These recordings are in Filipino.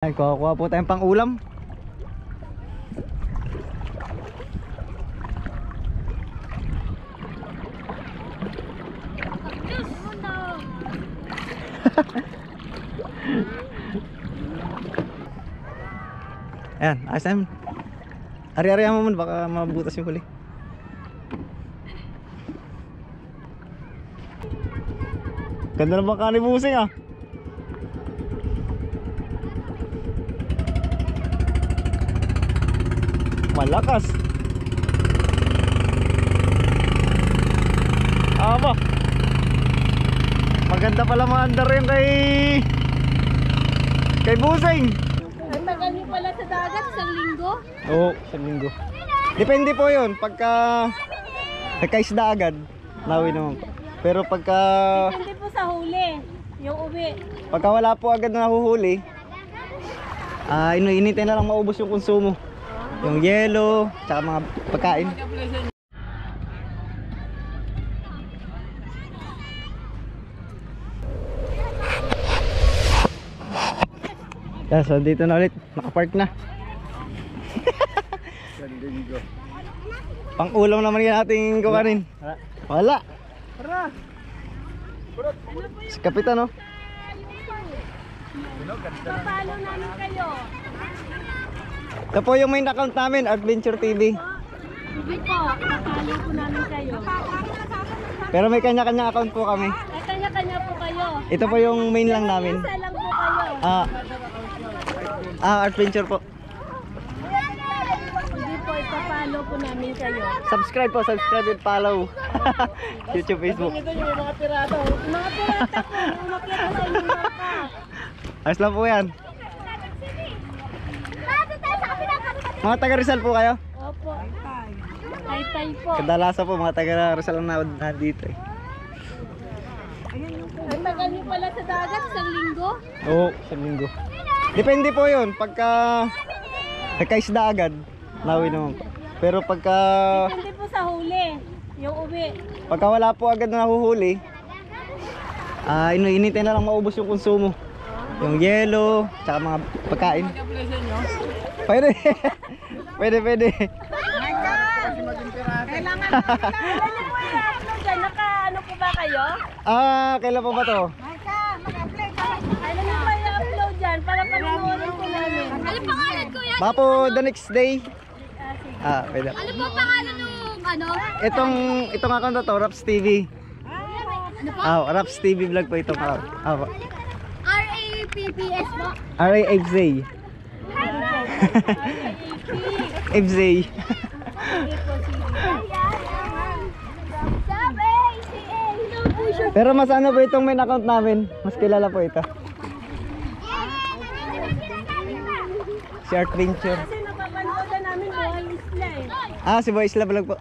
Ay, kuha po tayong pang ulam. Ayan, ayos namin. Ari-ari mo muna, baka mabutas yung huli. Ganda naman ka ni Busing ah. Malakas. Aba. Maganda pala maandar yun kay Busing. Ang tagal niyo pala sa dagat, isang linggo? Oo, isang linggo. Depende po yun. Pagka nagkaisda agad, nawi naman po. Pero pagka Depende po sa huli, yung uwi. pagka wala po agad na nahuhuli, inintay na lang maubos yung konsumo. Yung yelo, tsaka mga pagkain. Yeah, so dito na ulit, nakapark na. Pang ulam naman yan ating kukanin. Wala. Si Kapitan, no? Papalo namin kayo. Ito po yung main account namin, Adventure TV. Hindi po, papalo po namin kayo. Pero may kanya-kanya account po kami. Ay, kanya-kanya po kayo. Ito po yung main lang namin. Isa lang po kayo. Adventure po. Hindi po, ipapalo po namin kayo. Subscribe po, subscribe and follow. YouTube, Facebook. Ito yung mga pirata. Mga pirata po, umakyat na yung mapa. Ayos lang po yan. Mga taga Rizal po kayo? Opo. Tay-tay po. Kadalasan po mga taga Rizal ang nandito eh. Ang tagal niyo pala sa dagat, isang linggo? Oo, isang linggo. Depende po yun. Pagka nagkaisda agad, nawi naman po. Pero pagka Depende po sa huli, yung uwi. pagka wala po agad na nahuhuli, inintay na lang maubos yung konsumo. Yung yelo, tsaka mga pagkain. Pwede. Pwede. Kailangan po yan. Naka-ano po ba kayo? Kailan po ba to? Kailan niyo pa i-upload dyan para panunurin po namin? Ano pangalan ko yan? Baka po the next day. Pwede. Ano po pangalan nung ano? Itong account na to, Raps TV. Ano po? Raps TV vlog po itong account. RAPPS po? RAFZ. FZ. Pero mas ano po itong main account namin? Mas kilala po ito. Si Adventure. Kasi napapanood na namin buhay isla eh. Si Boy Isla vlog po.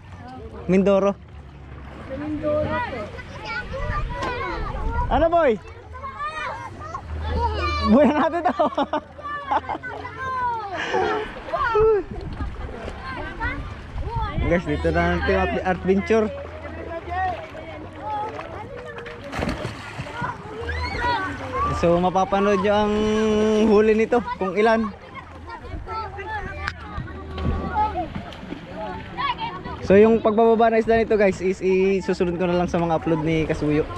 Mindoro. Sa Mindoro po. Ano boy? Buhay natin to. Guys, dito na ang Team Adventure. So mapapanood nyo ang huli nito kung ilan. So yung pagbababa na isda nito guys is isusunod ko na lang sa mga upload ni Kasuyo.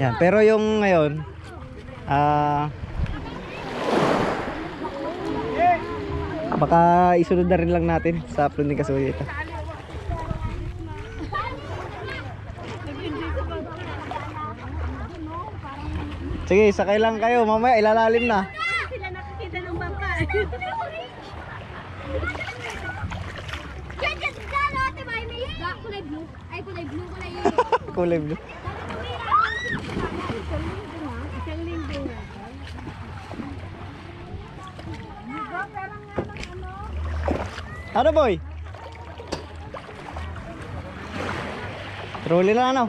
Yan, pero yung ngayon baka isunod na rin lang natin sa upload ni Kasuyo ito. Sige, sakay lang kayo, mamaya ilalalim na. Sila nakakita ng bangka. Yan, ate ba? May isda. Kulay blue. Ay, kulay blue. Kulay blue. Isang linggo na. Ano boy? Trolling na ano?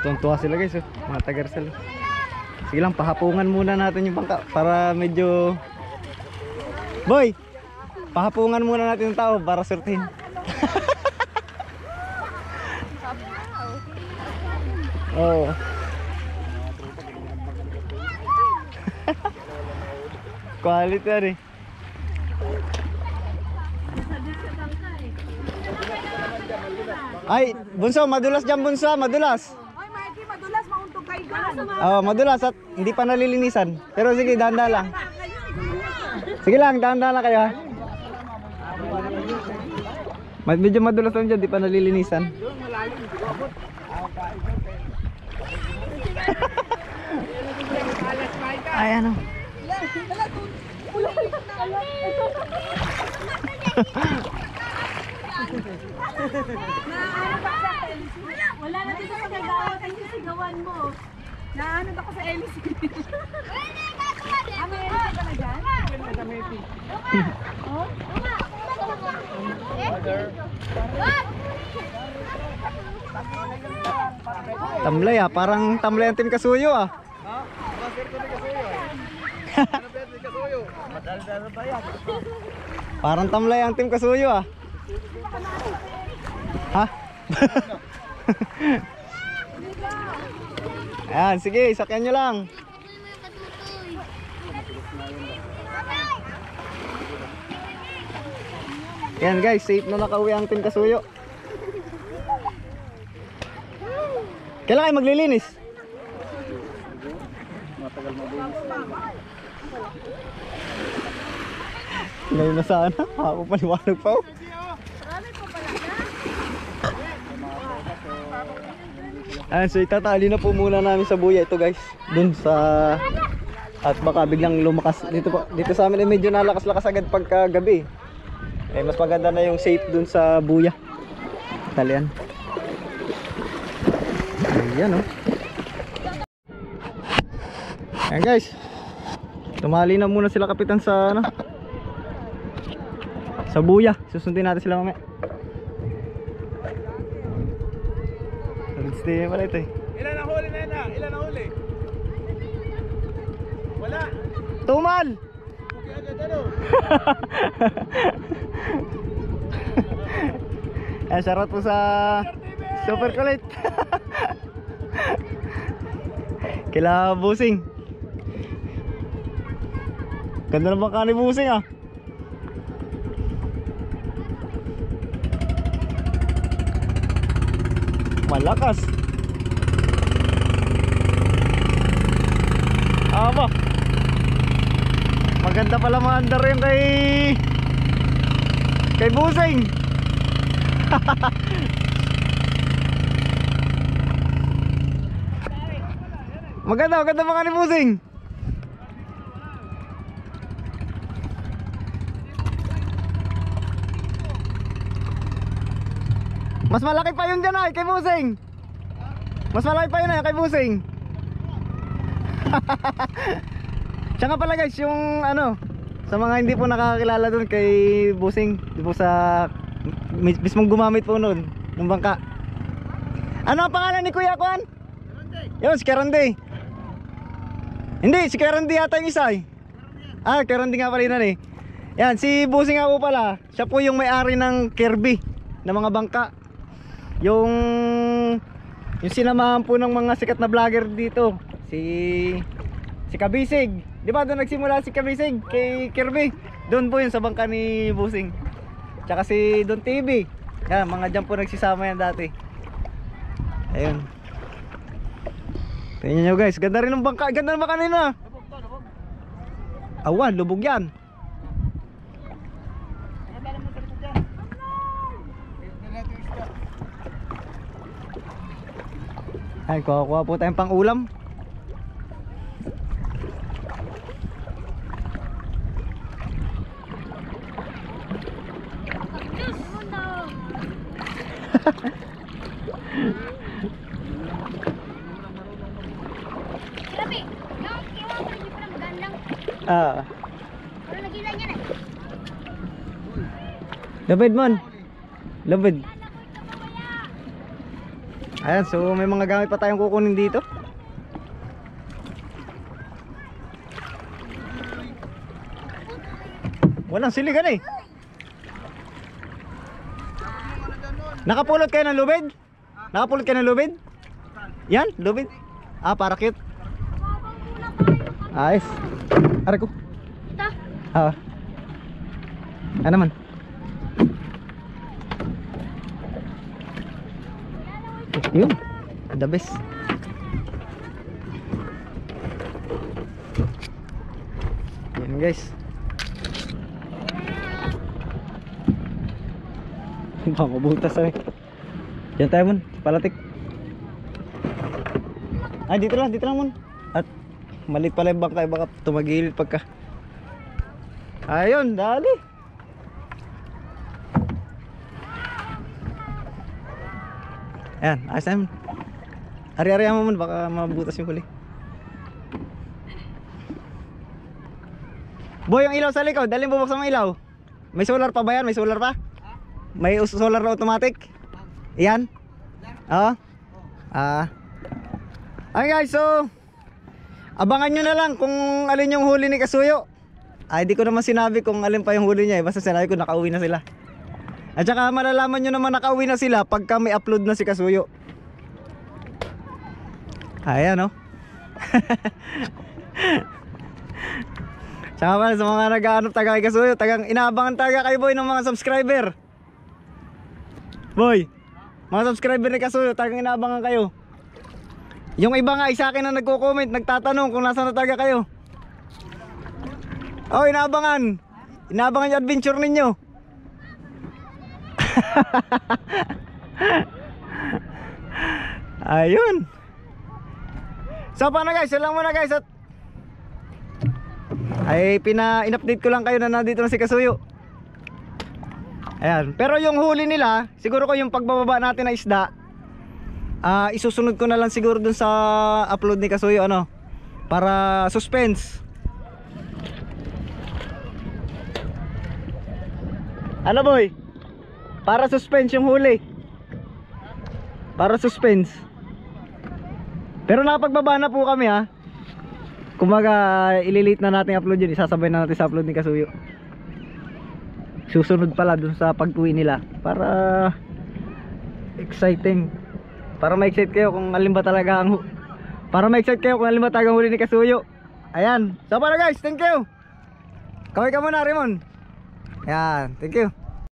Tuwan-tuwa sila guys, oh. Mga taga-Rizal. Sige lang, pahapungan muna natin yung bangka para medyo... Boy! Pahapungan muna natin yung tao para surtihin. Oo. Quality yan eh. Ay, bunso, madulas dyan bunso, madulas. Ay, Mikey, madulas, mauntog kayo gan. Oo, madulas at hindi pa nalilinisan. Pero sige, dahan-dahan lang. Sige lang, dahan-dahan lang kayo ha. Medyo madulas lang dyan, di pa nalilinisan. Ay, ano. Wala na dito sa gagawat ang sisigawan mo. Naano ako sa LC. Ano yan ka talaga? Oh? Tamlay ah, parang tamlay ang Team Kasuyo ah. Parang tamlay ang Team Kasuyo ah. Ha? Ayan, sige, sakyan nyo lang. Ayan guys, safe na nakauwi ang Team Kasuyo. Kailan kayo maglilinis? Ngayon na sana, ako paliwanag pa oh. Ayan, so itatali na po muna namin sa buya ito guys. Dun sa... At baka biglang lumakas dito sa amin, medyo nalakas-lakas agad pagka gabi. Eh mas maganda na yung safe dun sa buya. Talian. Ayan oh. Ayan guys. Tumali na muna sila kapitan sa ano, sa buya. Susundin natin sila mamaya. Stay pala ito eh. Ilan ang huli na yun ah? Ilan ang huli? Wala. Tumal! Okay agad ano? Eh, shoutout po sa Super Kulit. Kila Busing. Ganda ng bangka ni Busing ah. Malakas. Aba. Maganda pala maandar yung kay Busing. Maganda mga ni Busing. Mas malaki pa yung dyan ay kay Busing. Mas malaki pa yun ay kay Busing. Siya nga pala guys, yung ano, sa mga hindi po nakakakilala dun kay Busing, di po sa mismong gumamit po nun ng bangka. Ano ang pangalan ni Kuya Kwan? Yun, si Karandi. Hindi, si Karandi yata yung isa eh. Ah, Karandi nga pala yun eh. Yan, si Busing nga po pala, siya po yung may-ari ng Kirby na mga bangka. Yung sinamahan po ng mga sikat na vlogger dito, si Kabisig. Di ba doon nagsimula si Kabisig kay Kirby? Doon po yun sa bangka ni Busing. Tsaka si Don TV. Yan, mga dyan po nagsisama yan dati. Ayun. Tingnan nyo guys, ganda rin ng bangka. Ganda ng bangka nila. Awan, lubog yan. Ay, kuha po tayong pang ulam. Grabe, yung iwan ko hindi pa na magandang. Ah. Pero nagilan yan eh. Labid man. Labid. Ayan, so may mga gamit pa tayong kukunin dito. Walang siligan eh. Nakapulot kayo ng lubid? Nakapulot kayo ng lubid? Yan, lubid. Ah, para cute. Ayos. Aray ko. Ito. Ano naman? Yun. The best. Yan guys. Baka butas eh. Yan tayo mon, palatik. Ay dito lang mon. At maliit pala yung bangka, baka tumagilid pagka. Ayun, dali. Ayan, ayos naman. Ari-ari mo mon, baka mabutas yung huli. Boy, yung ilaw sa likod, dali mo bubuksan mo ilaw. May solar pa ba yan? May solar pa? May solar na automatic? Yan? Oo? Ay guys, so abangan nyo na lang kung alin yung huli ni Kasuyo. Ay di ko naman sinabi kung alin pa yung huli niya eh. Basta sinabi ko nakauwi na sila. At saka malalaman nyo naman nakauwi na sila pagka may upload na si Kasuyo. Ayan o. Tsaka pala sa mga nag-aanap taga kay Kasuyo, tagang inaabangan taga kay Boy ng mga subscriber. Boy, mga subscriber ni Kasuyo, tagang inaabangan kayo. Yung iba nga isa akin na nagko-comment, nagtatanong kung nasaan na taga kayo. Oh, inaabangan. Inaabangan yung adventure ninyo. Ayun. So paano guys, yun lang muna guys. At ay in-update ko lang kayo na nandito na si Kasuyo. Ayan. Pero yung huli nila, siguro ko yung pagbababa natin na isda, isusunod ko na lang siguro dun sa upload ni Kasuyo, ano, para suspense. Ano boy? Para suspense yung huli. Para suspense. Pero napagbaba na po kami ha. Kumaga ililate na natin upload yun. Isasabay na natin sa upload ni Kasuyo. Susunod pala dun sa pag-uwi nila. Para exciting. Para ma-excite kayo kung alin ba talaga ang para ma-excite kayo kung alin ba talaga ang huli ni Kasuyo. Ayan. So para guys, thank you. Kaway ka muna Raymond. Ayan, thank you.